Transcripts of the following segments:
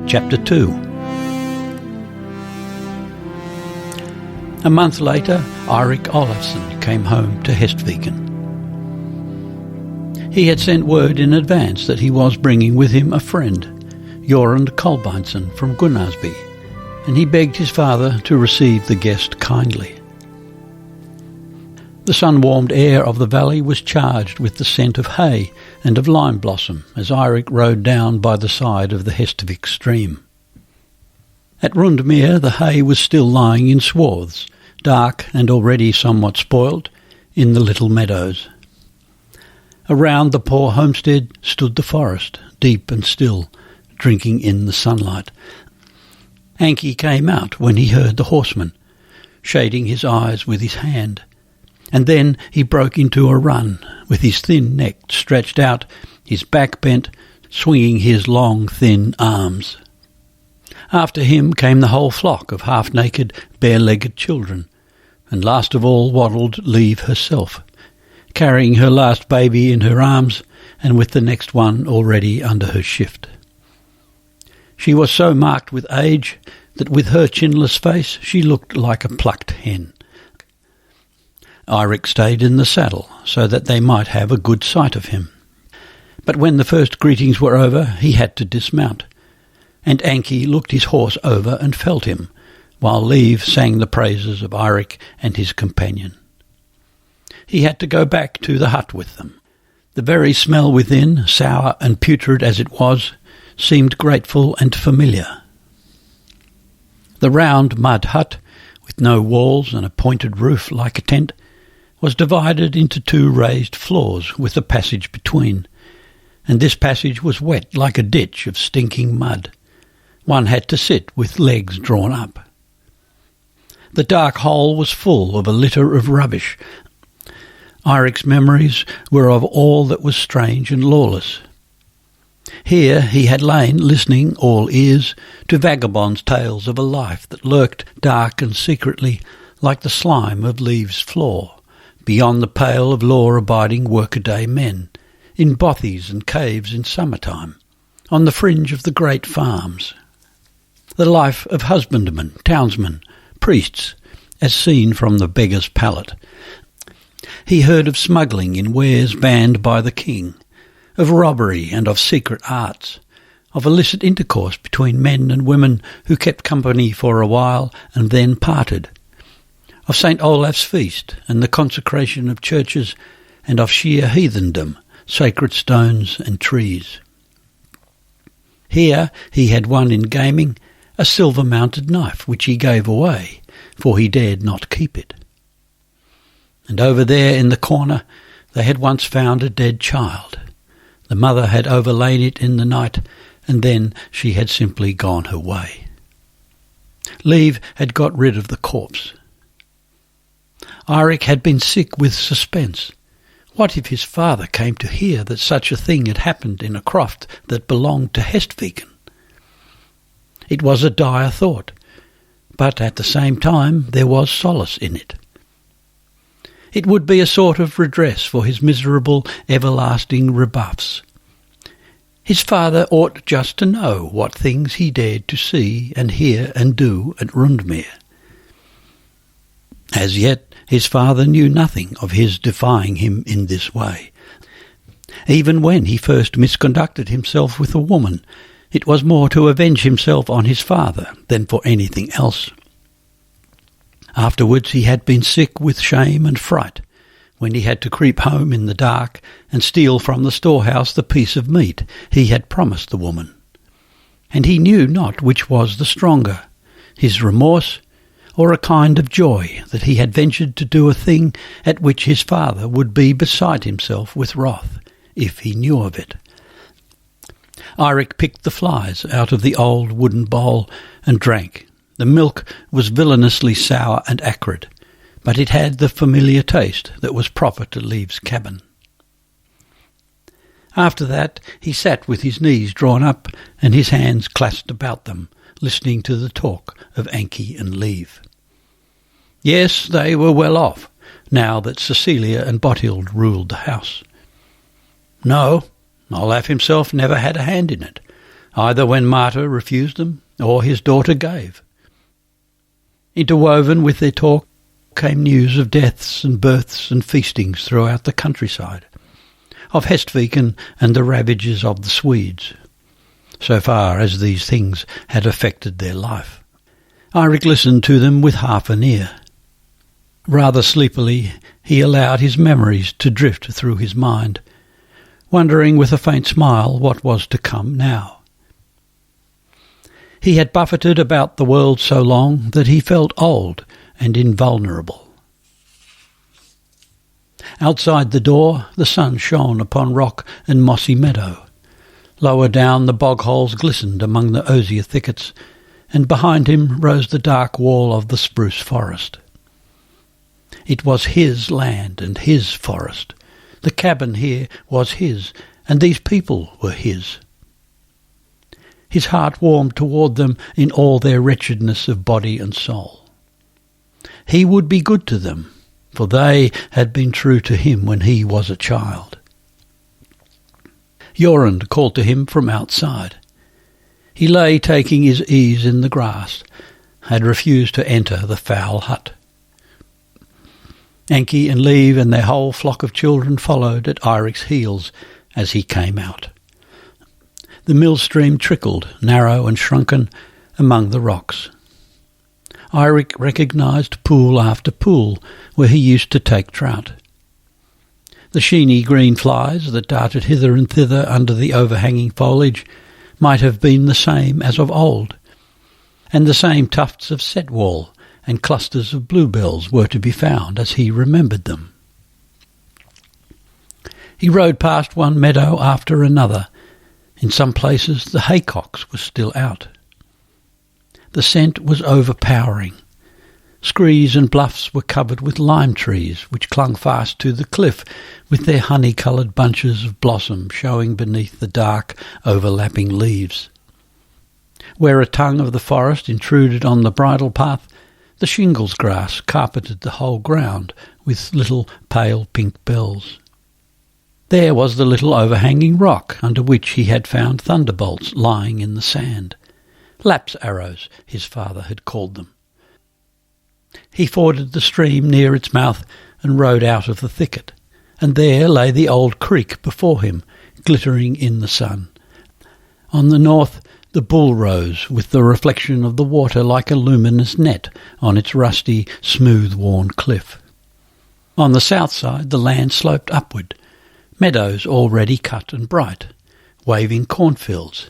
Chapter 2. A month later, Eirik Olafsson came home to Hestviken. He had sent word in advance that he was bringing with him a friend, Jorund Kolbeinsson from Gunnarsby, and he begged his father to receive the guest kindly. The sun-warmed air of the valley was charged with the scent of hay and of lime blossom as Eirik rode down by the side of the Hestvik stream. At Rundmere the hay was still lying in swaths, dark and already somewhat spoiled, in the little meadows. Around the poor homestead stood the forest, deep and still, drinking in the sunlight. Anki came out when he heard the horseman, shading his eyes with his hand, and then he broke into a run, with his thin neck stretched out, his back bent, swinging his long, thin arms. After him came the whole flock of half-naked, bare-legged children, and last of all waddled Liv herself, carrying her last baby in her arms and with the next one already under her shift. She was so marked with age that with her chinless face she looked like a plucked hen. Eirik stayed in the saddle so that they might have a good sight of him. But when the first greetings were over, he had to dismount, and Anki looked his horse over and felt him, while Liv sang the praises of Eirik and his companion. He had to go back to the hut with them. The very smell within, sour and putrid as it was, seemed grateful and familiar. The round mud hut, with no walls and a pointed roof like a tent, was divided into 2 raised floors with a passage between, and this passage was wet like a ditch of stinking mud. One had to sit with legs drawn up. The dark hole was full of a litter of rubbish. Eirik's memories were of all that was strange and lawless. Here he had lain listening, all ears, to vagabonds' tales of a life that lurked dark and secretly like the slime of Liv's floor, beyond the pale of law-abiding workaday men, in bothies and caves in summertime, on the fringe of the great farms. The life of husbandmen, townsmen, priests, as seen from the beggar's pallet. He heard of smuggling in wares banned by the king, of robbery and of secret arts, of illicit intercourse between men and women who kept company for a while and then parted, of St. Olaf's feast and the consecration of churches, and of sheer heathendom, sacred stones and trees. Here he had won in gaming a silver-mounted knife which he gave away, for he dared not keep it. And over there in the corner they had once found a dead child. The mother had overlain it in the night, and then she had simply gone her way. Liv had got rid of the corpse. Eirik had been sick with suspense. What if his father came to hear that such a thing had happened in a croft that belonged to Hestviken? It was a dire thought, but at the same time there was solace in it. It would be a sort of redress for his miserable, everlasting rebuffs. His father ought just to know what things he dared to see and hear and do at Rundmere. As yet, his father knew nothing of his defying him in this way. Even when he first misconducted himself with a woman, it was more to avenge himself on his father than for anything else. Afterwards he had been sick with shame and fright, when he had to creep home in the dark and steal from the storehouse the piece of meat he had promised the woman. And he knew not which was the stronger, his remorse or a kind of joy that he had ventured to do a thing at which his father would be beside himself with wrath, if he knew of it. Eirik picked the flies out of the old wooden bowl and drank. The milk was villainously sour and acrid, but it had the familiar taste that was proper to Liv's cabin. After that he sat with his knees drawn up and his hands clasped about them, listening to the talk of Anki and Liv. Yes, they were well off, now that Cecilia and Bothild ruled the house. No, Olaf himself never had a hand in it. either when Marta refused them or his daughter gave. Interwoven with their talk came news of deaths and births and feastings throughout the countryside, of Hestviken and the ravages of the Swedes, so far as these things had affected their life. Eirik listened to them with half an ear. Rather sleepily he allowed his memories to drift through his mind, wondering with a faint smile what was to come now. He had buffeted about the world so long that he felt old and invulnerable. Outside the door the sun shone upon rock and mossy meadow. Lower down the bog holes glistened among the osier thickets, and behind him rose the dark wall of the spruce forest. It was his land and his forest. The cabin here was his, and these people were his. His heart warmed toward them in all their wretchedness of body and soul. He would be good to them, for they had been true to him when he was a child. Jorund called to him from outside. He lay taking his ease in the grass, had refused to enter the foul hut. Anki and Liv and their whole flock of children followed at Eirik's heels as he came out. The mill stream trickled, narrow and shrunken, among the rocks. Eirik recognised pool after pool where he used to take trout. The sheeny green flies that darted hither and thither under the overhanging foliage might have been the same as of old, and the same tufts of setwall and clusters of bluebells were to be found as he remembered them. He rode past one meadow after another. In some places the haycocks were still out. The scent was overpowering. Screes and bluffs were covered with lime trees which clung fast to the cliff with their honey-coloured bunches of blossom showing beneath the dark, overlapping leaves. Where a tongue of the forest intruded on the bridle path, the shingles grass carpeted the whole ground with little pale pink bells. There was the little overhanging rock under which he had found thunderbolts lying in the sand. Lap's arrows, his father had called them. He forded the stream near its mouth and rode out of the thicket, and there lay the old creek before him, glittering in the sun. On the north the bull rose with the reflection of the water like a luminous net on its rusty, smooth-worn cliff. On the south side the land sloped upward, meadows already cut and bright, waving cornfields.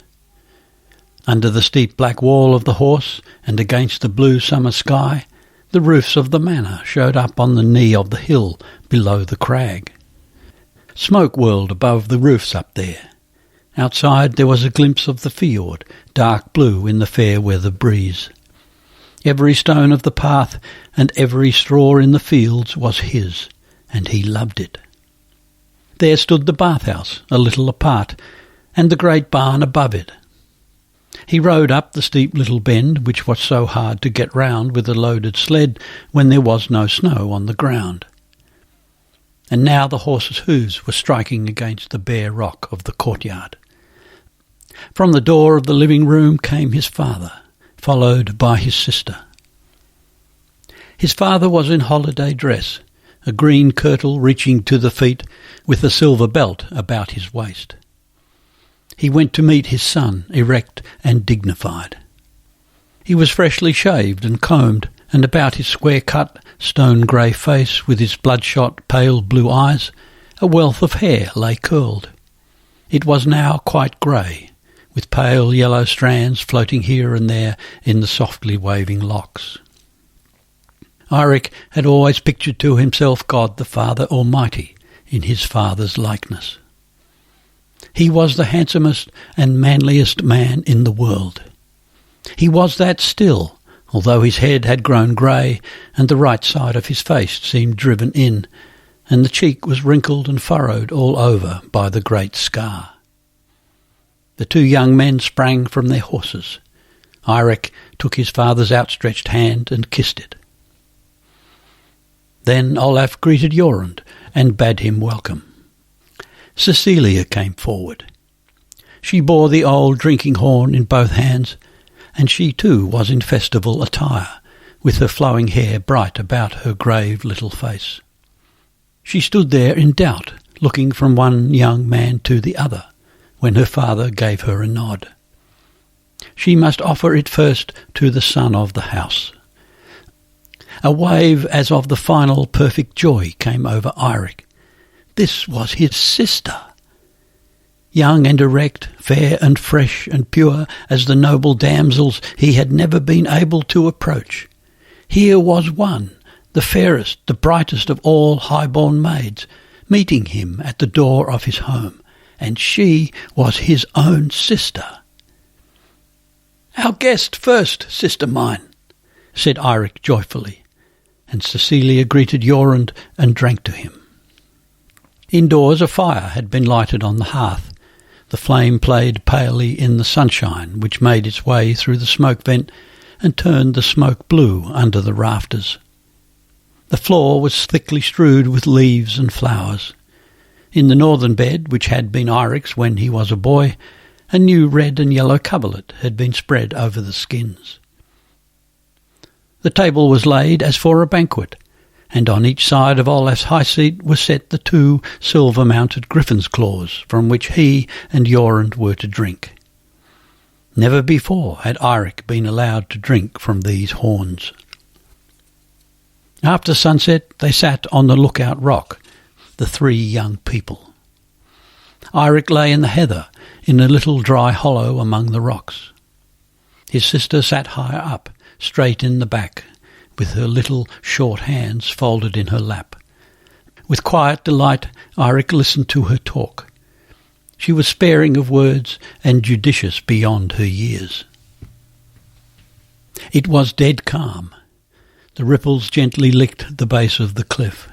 Under the steep black wall of the horse and against the blue summer sky, the roofs of the manor showed up on the knee of the hill below the crag. Smoke whirled above the roofs up there. Outside there was a glimpse of the fjord, dark blue in the fair weather breeze. Every stone of the path and every straw in the fields was his, and he loved it. There stood the bathhouse, a little apart, and the great barn above it. He rode up the steep little bend which was so hard to get round with a loaded sled when there was no snow on the ground. And now the horse's hoofs were striking against the bare rock of the courtyard. From the door of the living room came his father, followed by his sister. His father was in holiday dress, a green kirtle reaching to the feet with a silver belt about his waist. He went to meet his son, erect and dignified. He was freshly shaved and combed, and about his square-cut, stone-grey face with his bloodshot, pale blue eyes, a wealth of hair lay curled. It was now quite grey, with pale yellow strands floating here and there in the softly waving locks. Eirik had always pictured to himself God the Father Almighty in his father's likeness. He was the handsomest and manliest man in the world. He was that still, although his head had grown grey and the right side of his face seemed driven in, and the cheek was wrinkled and furrowed all over by the great scar. The two young men sprang from their horses. Eirik took his father's outstretched hand and kissed it. Then Olaf greeted Jorund and bade him welcome. Cecilia came forward. She bore the old drinking horn in both hands, and she too was in festival attire, with her flowing hair bright about her grave little face. She stood there in doubt, looking from one young man to the other, when her father gave her a nod. She must offer it first to the son of the house. A wave as of the final perfect joy came over Eirik. This was his sister. Young and erect, fair and fresh and pure as the noble damsels he had never been able to approach. Here was one, the fairest, the brightest of all high-born maids, meeting him at the door of his home, and she was his own sister. "Our guest first, sister mine," said Eirik joyfully, and Cecilia greeted Jorund and drank to him. Indoors a fire had been lighted on the hearth. The flame played palely in the sunshine, which made its way through the smoke vent and turned the smoke blue under the rafters. The floor was thickly strewed with leaves and flowers. In the northern bed, which had been Eirik's when he was a boy, a new red and yellow coverlet had been spread over the skins. The table was laid as for a banquet, and on each side of Olaf's high seat were set the 2 silver-mounted griffin's claws from which he and Jorund were to drink. Never before had Eirik been allowed to drink from these horns. After sunset they sat on the lookout rock, the 3 young people. Eirik lay in the heather, in a little dry hollow among the rocks. His sister sat higher up, straight in the back, with her little short hands folded in her lap. With quiet delight Eirik listened to her talk. She was sparing of words and judicious beyond her years. It was dead calm. The ripples gently licked the base of the cliff.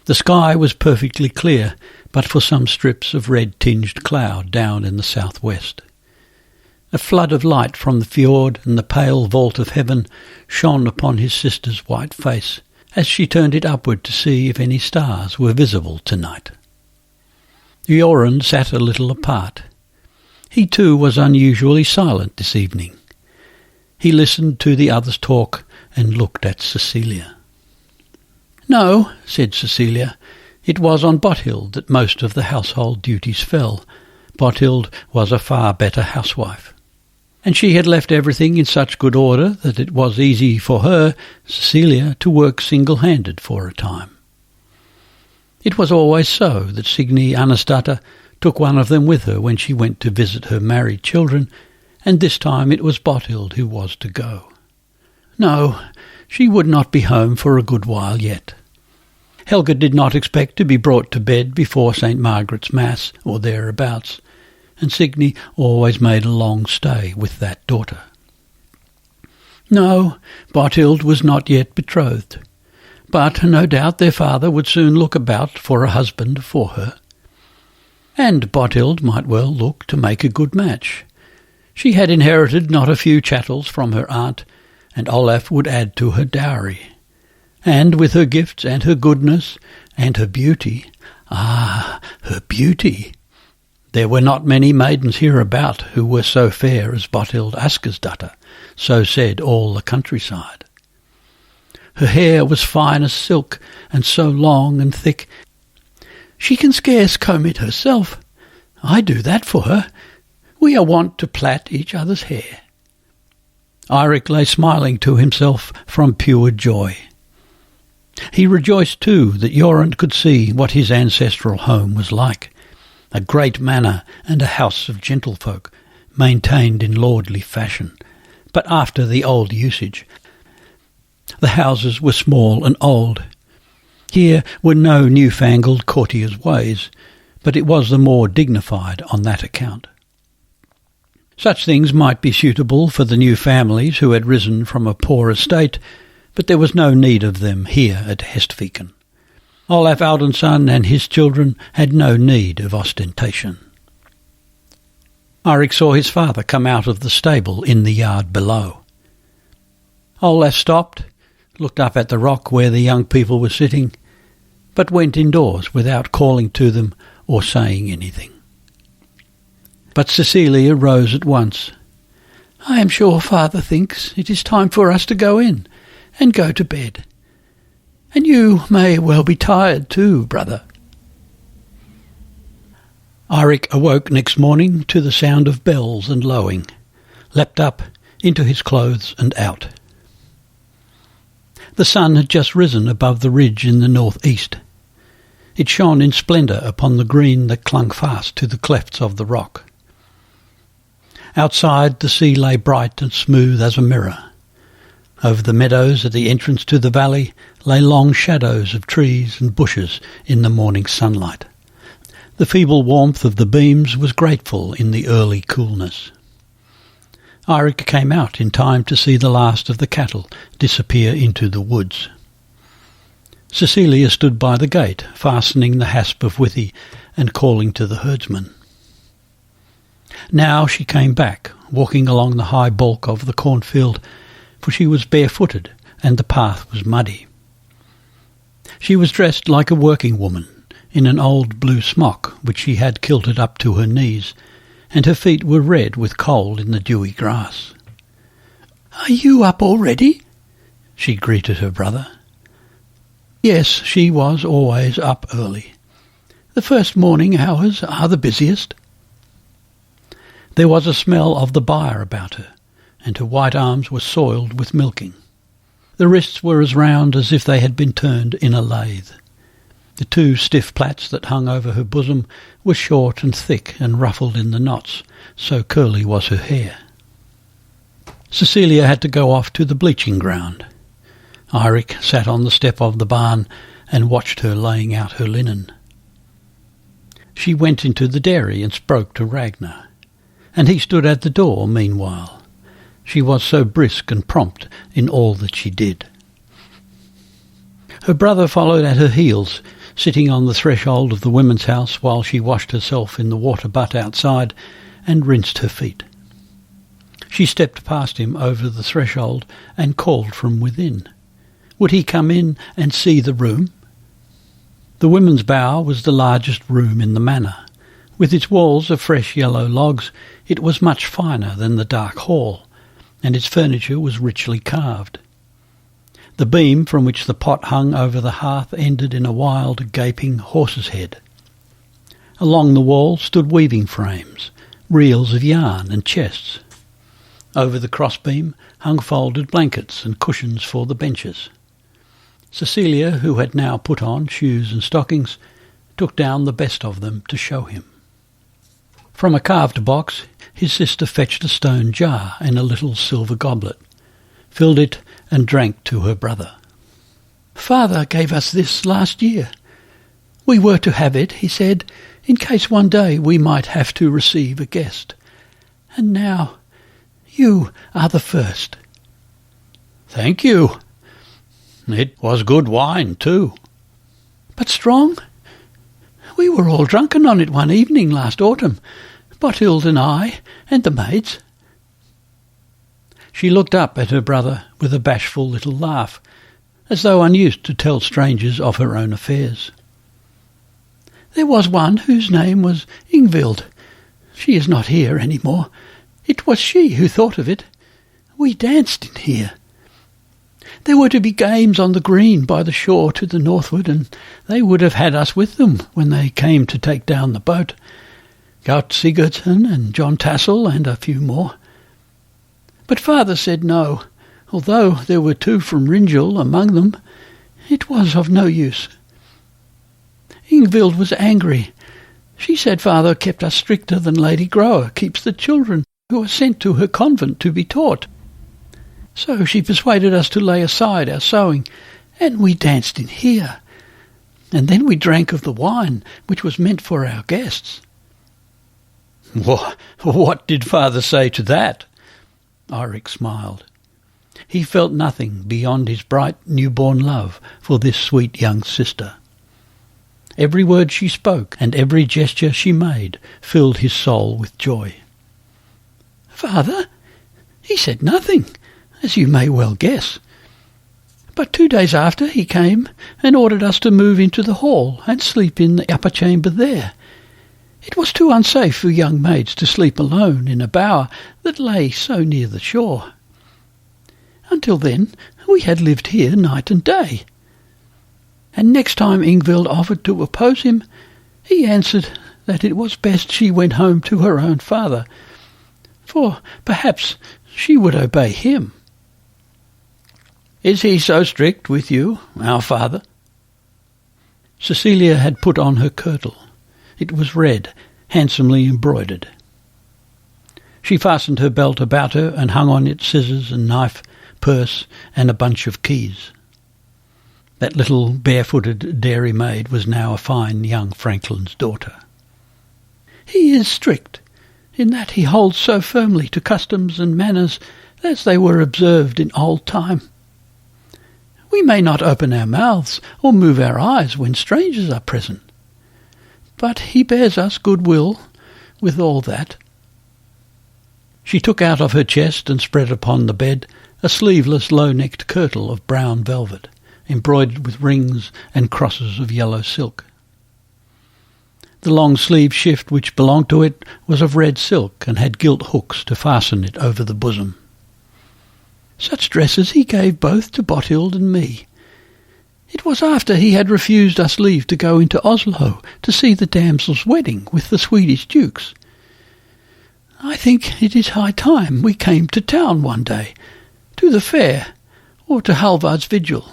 The sky was perfectly clear, but for some strips of red-tinged cloud down in the southwest. A flood of light from the fjord and the pale vault of heaven shone upon his sister's white face as she turned it upward to see if any stars were visible tonight. Jorund sat a little apart. He too was unusually silent this evening. He listened to the others talk and looked at Cecilia. "No," said Cecilia, "it was on Bothild that most of the household duties fell. Bothild was a far better housewife. And she had left everything in such good order that it was easy for her, Cecilia, to work single-handed for a time. It was always so that Signy Anasdatter took one of them with her when she went to visit her married children, and this time it was Bothild who was to go. No, she would not be home for a good while yet. Helga did not expect to be brought to bed before St. Margaret's Mass or thereabouts, and Signy always made a long stay with that daughter. No, Bothild was not yet betrothed, but no doubt their father would soon look about for a husband for her. And Bothild might well look to make a good match. She had inherited not a few chattels from her aunt, and Olaf would add to her dowry. And with her gifts and her goodness and her beauty, her beauty! There were not many maidens hereabout who were so fair as Bothild Askersdatter, so said all the countryside. Her hair was fine as silk, and so long and thick. She can scarce comb it herself. I do that for her. We are wont to plait each other's hair. Eirik lay smiling to himself from pure joy. He rejoiced too that Jorund could see what his ancestral home was like, a great manor and a house of gentlefolk, maintained in lordly fashion, but after the old usage. The houses were small and old. Here were no newfangled courtiers' ways, but it was the more dignified on that account. Such things might be suitable for the new families who had risen from a poor estate, but there was no need of them here at Hestviken. Olav Audunsson and his children had no need of ostentation. Eirik saw his father come out of the stable in the yard below. Olaf stopped, looked up at the rock where the young people were sitting, but went indoors without calling to them or saying anything. But Cecilia rose at once. "I am sure father thinks it is time for us to go in and go to bed. And you may well be tired too, brother." Eirik awoke next morning to the sound of bells and lowing, leapt up into his clothes and out. The sun had just risen above the ridge in the north-east. It shone in splendour upon the green that clung fast to the clefts of the rock. Outside, the sea lay bright and smooth as a mirror. Over the meadows at the entrance to the valley lay long shadows of trees and bushes in the morning sunlight. The feeble warmth of the beams was grateful in the early coolness. Eirik came out in time to see the last of the cattle disappear into the woods. Cecilia stood by the gate, fastening the hasp of withy and calling to the herdsman. Now she came back, walking along the high bulk of the cornfield, for she was barefooted and the path was muddy. She was dressed like a working woman, in an old blue smock which she had kilted up to her knees, and her feet were red with cold in the dewy grass. "Are you up already?" she greeted her brother. Yes, she was always up early. The first morning hours are the busiest. There was a smell of the byre about her, and her white arms were soiled with milking. The wrists were as round as if they had been turned in a lathe. The two stiff plaits that hung over her bosom were short and thick and ruffled in the knots, so curly was her hair. Cecilia had to go off to the bleaching ground. Eirik sat on the step of the barn and watched her laying out her linen. She went into the dairy and spoke to Ragnar, and he stood at the door meanwhile. She was so brisk and prompt in all that she did. Her brother followed at her heels, sitting on the threshold of the women's house while she washed herself in the water butt outside and rinsed her feet. She stepped past him over the threshold and called from within. Would he come in and see the room? The women's bower was the largest room in the manor. With its walls of fresh yellow logs, it was much finer than the dark hall, and its furniture was richly carved. The beam from which the pot hung over the hearth ended in a wild, gaping horse's head. Along the wall stood weaving frames, reels of yarn and chests. Over the crossbeam hung folded blankets and cushions for the benches. Cecilia, who had now put on shoes and stockings, took down the best of them to show him. From a carved box his sister fetched a stone jar and a little silver goblet, filled it and drank to her brother. "Father gave us this last year. We were to have it, he said, in case one day we might have to receive a guest. And now you are the first." "Thank you. It was good wine, too." "But strong? We were all drunken on it one evening last autumn, Bothild and I, and the maids." She looked up at her brother with a bashful little laugh, as though unused to tell strangers of her own affairs. "There was one whose name was Ingvild. She is not here any more. It was she who thought of it. We danced in here. There were to be games on the green by the shore to the northward, and they would have had us with them when they came to take down the boat. Gaut Sigurdsson and John Tassel and a few more. But father said no, although there were 2 from Ringel among them. It was of no use. Ingvild was angry. She said father kept us stricter than Lady Grower keeps the children who are sent to her convent to be taught. So she persuaded us to lay aside our sewing, and we danced in here. And then we drank of the wine which was meant for our guests." What did father say to that?" Eirik smiled. He felt nothing beyond his bright newborn love for this sweet young sister. Every word she spoke and every gesture she made filled his soul with joy. "Father? He said nothing, as you may well guess. But 2 days after he came and ordered us to move into the hall and sleep in the upper chamber there. It was too unsafe for young maids to sleep alone in a bower that lay so near the shore. Until then we had lived here night and day. And next time Ingvild offered to oppose him, he answered that it was best she went home to her own father, for perhaps she would obey him. Is he so strict with you, our father? Cecilia had put on her kirtle. It was red, handsomely embroidered. She fastened her belt about her and hung on it scissors and knife, purse, and a bunch of keys. That little barefooted dairymaid was now a fine young franklin's daughter. He is strict, in that he holds so firmly to customs and manners as they were observed in old time. We may not open our mouths or move our eyes when strangers are present, but he bears us good will with all that. She took out of her chest and spread upon the bed a sleeveless low-necked kirtle of brown velvet, embroidered with rings and crosses of yellow silk. The long-sleeved shift which belonged to it was of red silk and had gilt hooks to fasten it over the bosom. Such dresses he gave both to Botild and me. It was after he had refused us leave to go into Oslo to see the damsel's wedding with the Swedish dukes. I think it is high time we came to town one day, to the fair, or to Halvard's vigil.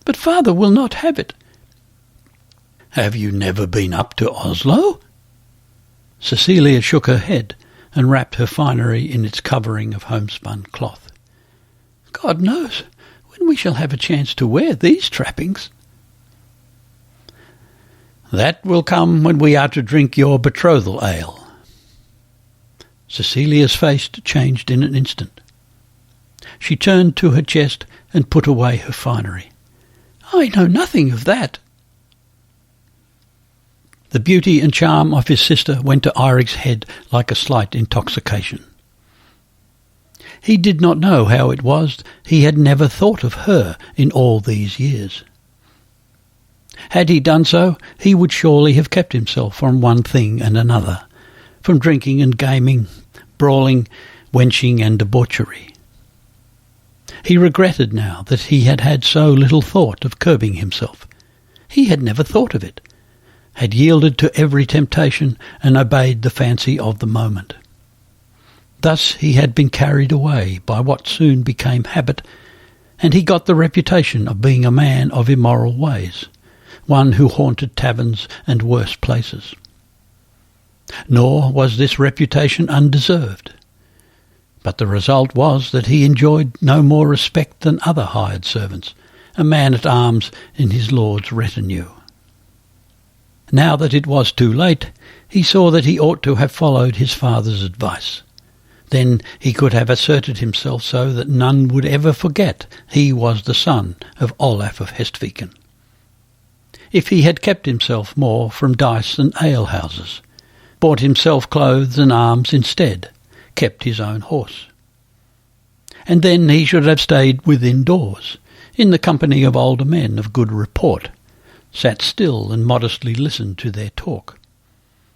But father will not have it. Have you never been up to Oslo? Cecilia shook her head and wrapped her finery in its covering of homespun cloth. God knows when we shall have a chance to wear these trappings. That will come when we are to drink your betrothal ale. Cecilia's face changed in an instant. She turned to her chest and put away her finery. I know nothing of that. The beauty and charm of his sister went to Eirik's head like a slight intoxication. He did not know how it was he had never thought of her in all these years. Had he done so, he would surely have kept himself from one thing and another, from drinking and gaming, brawling, wenching and debauchery. He regretted now that he had had so little thought of curbing himself. He had never thought of it, had yielded to every temptation and obeyed the fancy of the moment. Thus he had been carried away by what soon became habit, and he got the reputation of being a man of immoral ways, one who haunted taverns and worse places. Nor was this reputation undeserved, but the result was that he enjoyed no more respect than other hired servants, a man-at-arms in his lord's retinue. Now that it was too late, he saw that he ought to have followed his father's advice. Then he could have asserted himself so that none would ever forget he was the son of Olav of Hestviken. If he had kept himself more from dice and alehouses, bought himself clothes and arms instead, kept his own horse. And then he should have stayed within doors, in the company of older men of good report, sat still and modestly listened to their talk.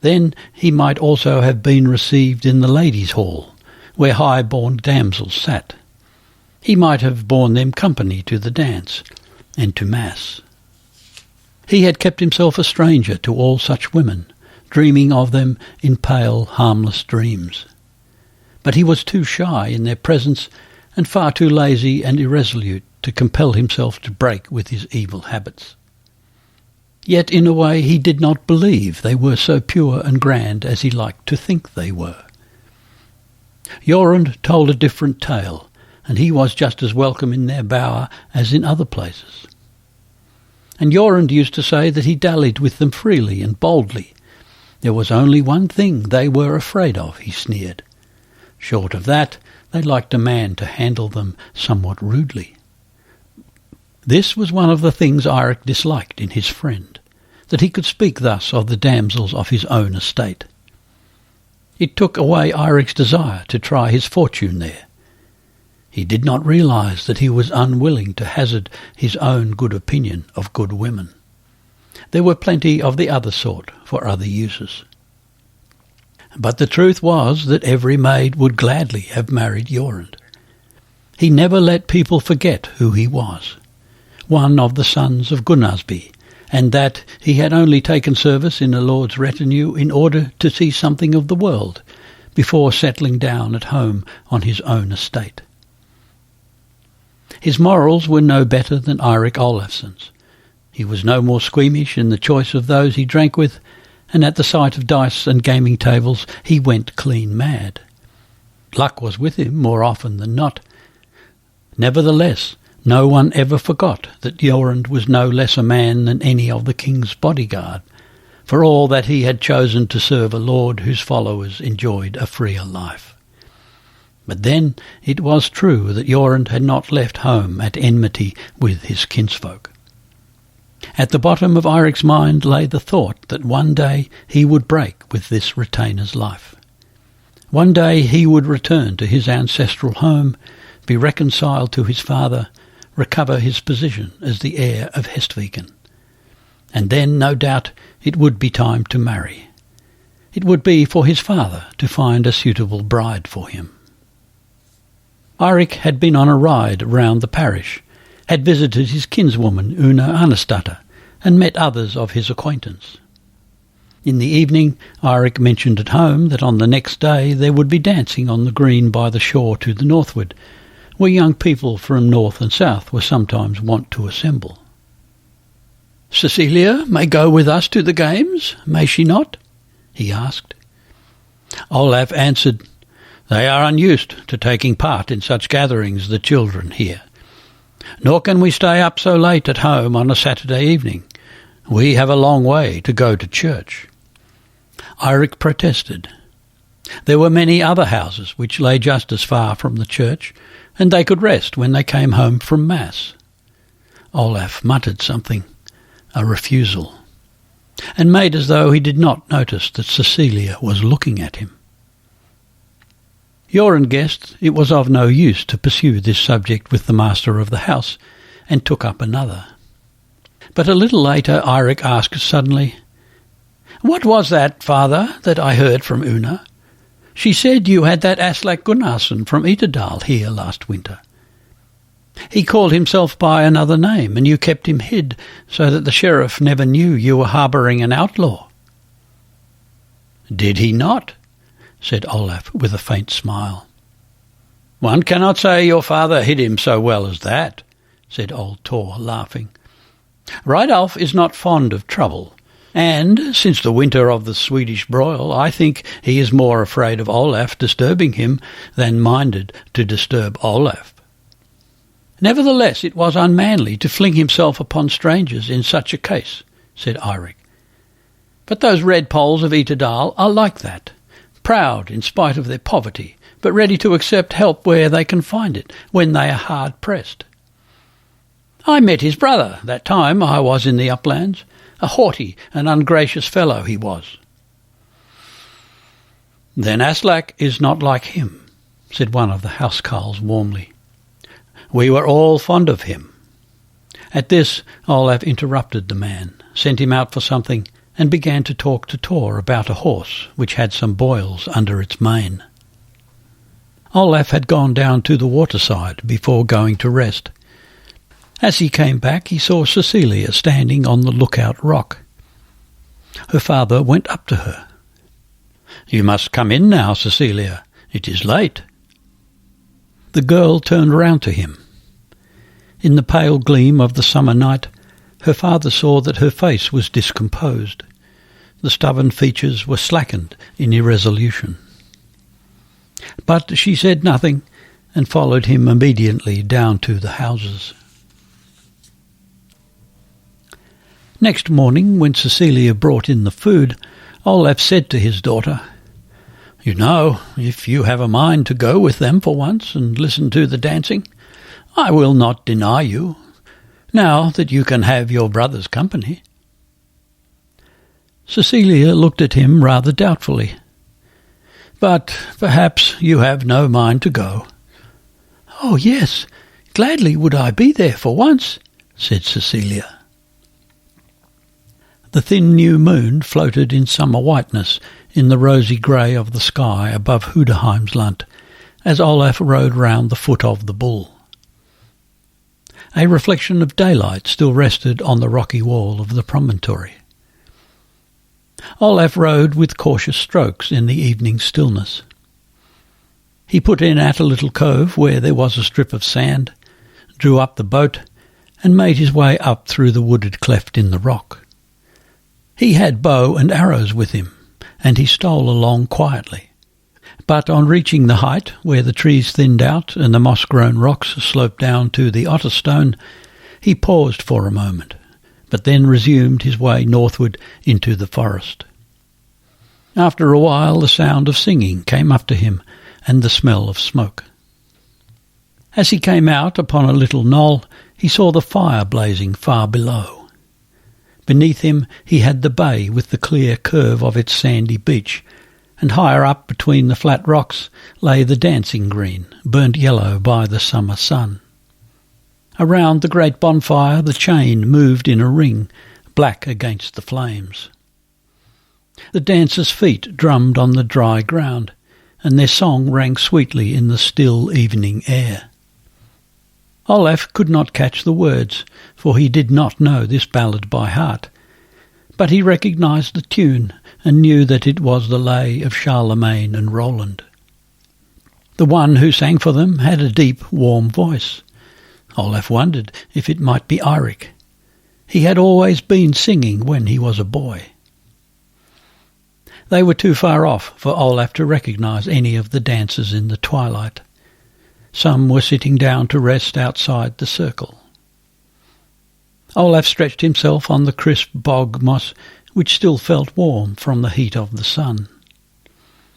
Then he might also have been received in the ladies' hall, where high-born damsels sat. He might have borne them company to the dance and to mass. He had kept himself a stranger to all such women, dreaming of them in pale, harmless dreams. But he was too shy in their presence and far too lazy and irresolute to compel himself to break with his evil habits. Yet in a way he did not believe they were so pure and grand as he liked to think they were. Jorund told a different tale, and he was just as welcome in their bower as in other places. And Jorund used to say that he dallied with them freely and boldly. There was only one thing they were afraid of, he sneered. Short of that, they liked a man to handle them somewhat rudely. This was one of the things Eirik disliked in his friend, that he could speak thus of the damsels of his own estate. It took away Eirik's desire to try his fortune there. He did not realize that he was unwilling to hazard his own good opinion of good women. There were plenty of the other sort for other uses. But the truth was that every maid would gladly have married Jorund. He never let people forget who he was, one of the sons of Gunnarsby, and that he had only taken service in a lord's retinue in order to see something of the world before settling down at home on his own estate. His morals were no better than Eirik Olafsson's. He was no more squeamish in the choice of those he drank with, and at the sight of dice and gaming tables he went clean mad. Luck was with him more often than not. Nevertheless, no one ever forgot that Jorund was no less a man than any of the king's bodyguard, for all that he had chosen to serve a lord whose followers enjoyed a freer life. But then it was true that Jorund had not left home at enmity with his kinsfolk. At the bottom of Eirik's mind lay the thought that one day he would break with this retainer's life. One day he would return to his ancestral home, be reconciled to his father, recover his position as the heir of Hestviken. And then, no doubt, it would be time to marry. It would be for his father to find a suitable bride for him. Eirik had been on a ride round the parish, had visited his kinswoman Una Arnestatta, and met others of his acquaintance. In the evening, Eirik mentioned at home that on the next day there would be dancing on the green by the shore to the northward, where young people from north and south were sometimes wont to assemble. "Cecilia may go with us to the games, may she not?" he asked. Olaf answered, "They are unused to taking part in such gatherings, the children here. Nor can we stay up so late at home on a Saturday evening. We have a long way to go to church." Eirik protested. There were many other houses which lay just as far from the church, and they could rest when they came home from Mass. Olaf muttered something, a refusal, and made as though he did not notice that Cecilia was looking at him. Jorund guessed it was of no use to pursue this subject with the master of the house, and took up another. But a little later Eirik asked suddenly, "What was that, father, that I heard from Una? She said you had that Aslak Gunnarsson from Iterdal here last winter. He called himself by another name, and you kept him hid so that the sheriff never knew you were harbouring an outlaw." "Did he not?" said Olaf with a faint smile. "One cannot say your father hid him so well as that," said old Tor, laughing. "Rydalf is not fond of trouble, and since the winter of the Swedish broil I think he is more afraid of Olaf disturbing him than minded to disturb Olaf. Nevertheless, it was unmanly to fling himself upon strangers in such a case," said Eirik. "But those red poles of Iterdal are like that, proud in spite of their poverty, but ready to accept help where they can find it, when they are hard-pressed. I met his brother that time I was in the uplands. A haughty and ungracious fellow he was." "Then Aslak is not like him," said one of the housecarls warmly. "We were all fond of him." At this Olaf interrupted the man, sent him out for something, and began to talk to Tor about a horse which had some boils under its mane. Olaf had gone down to the waterside before going to rest. As he came back he saw Cecilia standing on the lookout rock. Her father went up to her. "You must come in now, Cecilia. It is late." The girl turned round to him. In the pale gleam of the summer night, her father saw that her face was discomposed. The stubborn features were slackened in irresolution. But she said nothing, and followed him immediately down to the houses. Next morning, when Cecilia brought in the food, Olaf said to his daughter, "You know, if you have a mind to go with them for once and listen to the dancing, I will not deny you, now that you can have your brother's company." Cecilia looked at him rather doubtfully. "But perhaps you have no mind to go." "Oh, yes, gladly would I be there for once," said Cecilia. The thin new moon floated in summer whiteness in the rosy grey of the sky above Hudeheimsland as Olaf rode round the foot of the bull. A reflection of daylight still rested on the rocky wall of the promontory. Olaf rode with cautious strokes in the evening stillness. He put in at a little cove where there was a strip of sand, drew up the boat, and made his way up through the wooded cleft in the rock. He had bow and arrows with him, and he stole along quietly. But on reaching the height, where the trees thinned out and the moss-grown rocks sloped down to the Otterstone, he paused for a moment, but then resumed his way northward into the forest. After a while the sound of singing came up to him, and the smell of smoke. As he came out upon a little knoll, he saw the fire blazing far below. Beneath him he had the bay with the clear curve of its sandy beach, and higher up between the flat rocks lay the dancing green, burnt yellow by the summer sun. Around the great bonfire the chain moved in a ring, black against the flames. The dancers' feet drummed on the dry ground, and their song rang sweetly in the still evening air. Olaf could not catch the words, for he did not know this ballad by heart, but he recognised the tune and knew that it was the lay of Charlemagne and Roland. The one who sang for them had a deep, warm voice. Olaf wondered if it might be Eirik. He had always been singing when he was a boy. They were too far off for Olaf to recognise any of the dancers in the twilight. Some were sitting down to rest outside the circle. Olaf stretched himself on the crisp bog moss, which still felt warm from the heat of the sun.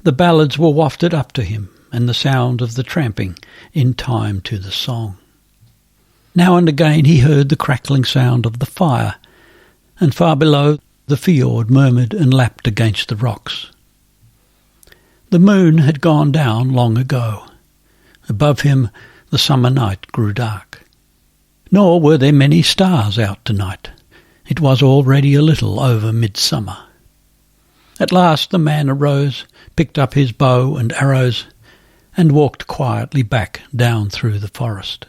The ballads were wafted up to him, and the sound of the tramping in time to the song. Now and again he heard the crackling sound of the fire, and far below the fjord murmured and lapped against the rocks. The moon had gone down long ago. Above him the summer night grew dark. Nor were there many stars out tonight. It was already a little over midsummer. At last the man arose, picked up his bow and arrows, and walked quietly back down through the forest.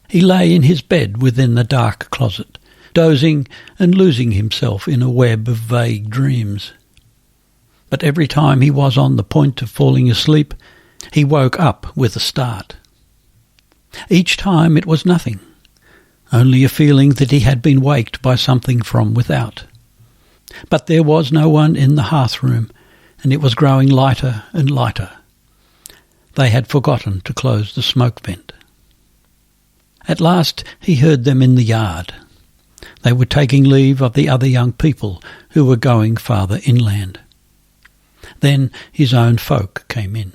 He lay in his bed within the dark closet, dozing and losing himself in a web of vague dreams. But every time he was on the point of falling asleep, he woke up with a start. Each time it was nothing, only a feeling that he had been waked by something from without. But there was no one in the hearth-room, and it was growing lighter and lighter. They had forgotten to close the smoke vent. At last he heard them in the yard. They were taking leave of the other young people who were going farther inland. Then his own folk came in.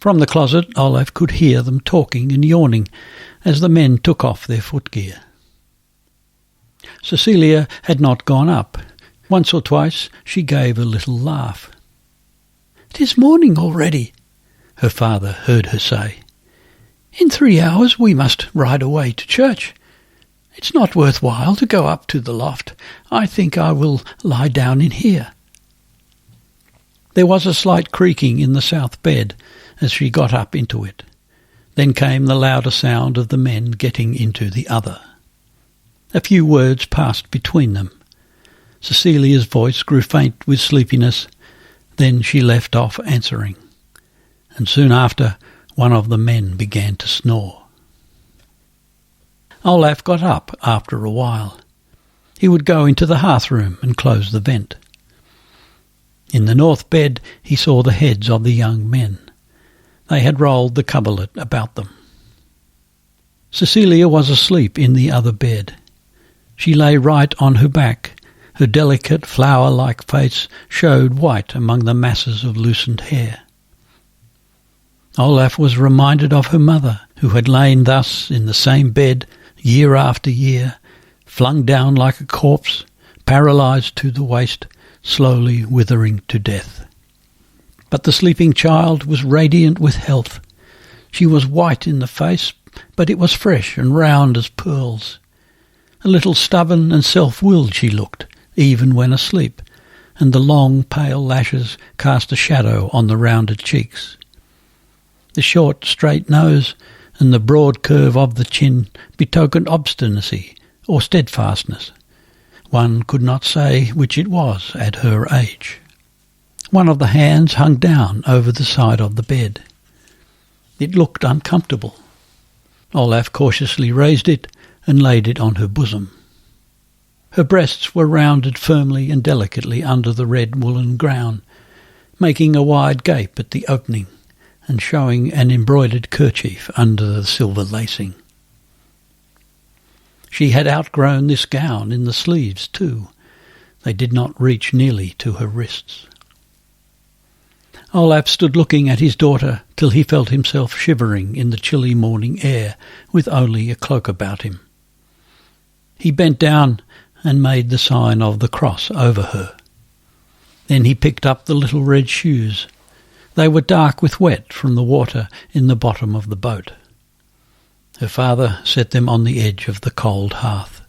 From the closet Olaf could hear them talking and yawning as the men took off their footgear. Cecilia had not gone up. Once or twice she gave a little laugh. "'Tis morning already," her father heard her say. "In 3 hours we must ride away to church. It's not worth while to go up to the loft. I think I will lie down in here." There was a slight creaking in the south bed as she got up into it. Then came the louder sound of the men getting into the other. A few words passed between them. Cecilia's voice grew faint with sleepiness. Then she left off answering, and soon after one of the men began to snore. Olaf got up after a while. He would go into the hearth-room and close the vent. In the north bed he saw the heads of the young men. They had rolled the coverlet about them. Cecilia was asleep in the other bed. She lay right on her back. Her delicate, flower-like face showed white among the masses of loosened hair. Olaf was reminded of her mother, who had lain thus in the same bed year after year, flung down like a corpse, paralysed to the waist, slowly withering to death. But the sleeping child was radiant with health. She was white in the face, but it was fresh and round as pearls. A little stubborn and self-willed she looked, even when asleep, and the long pale lashes cast a shadow on the rounded cheeks. The short straight nose and the broad curve of the chin betokened obstinacy or steadfastness. One could not say which it was at her age. One of the hands hung down over the side of the bed. It looked uncomfortable. Olav cautiously raised it and laid it on her bosom. Her breasts were rounded firmly and delicately under the red woolen gown, making a wide gape at the opening and showing an embroidered kerchief under the silver lacing. She had outgrown this gown in the sleeves too. They did not reach nearly to her wrists. Olav stood looking at his daughter till he felt himself shivering in the chilly morning air with only a cloak about him. He bent down and made the sign of the cross over her. Then he picked up the little red shoes. They were dark with wet from the water in the bottom of the boat. Her father set them on the edge of the cold hearth.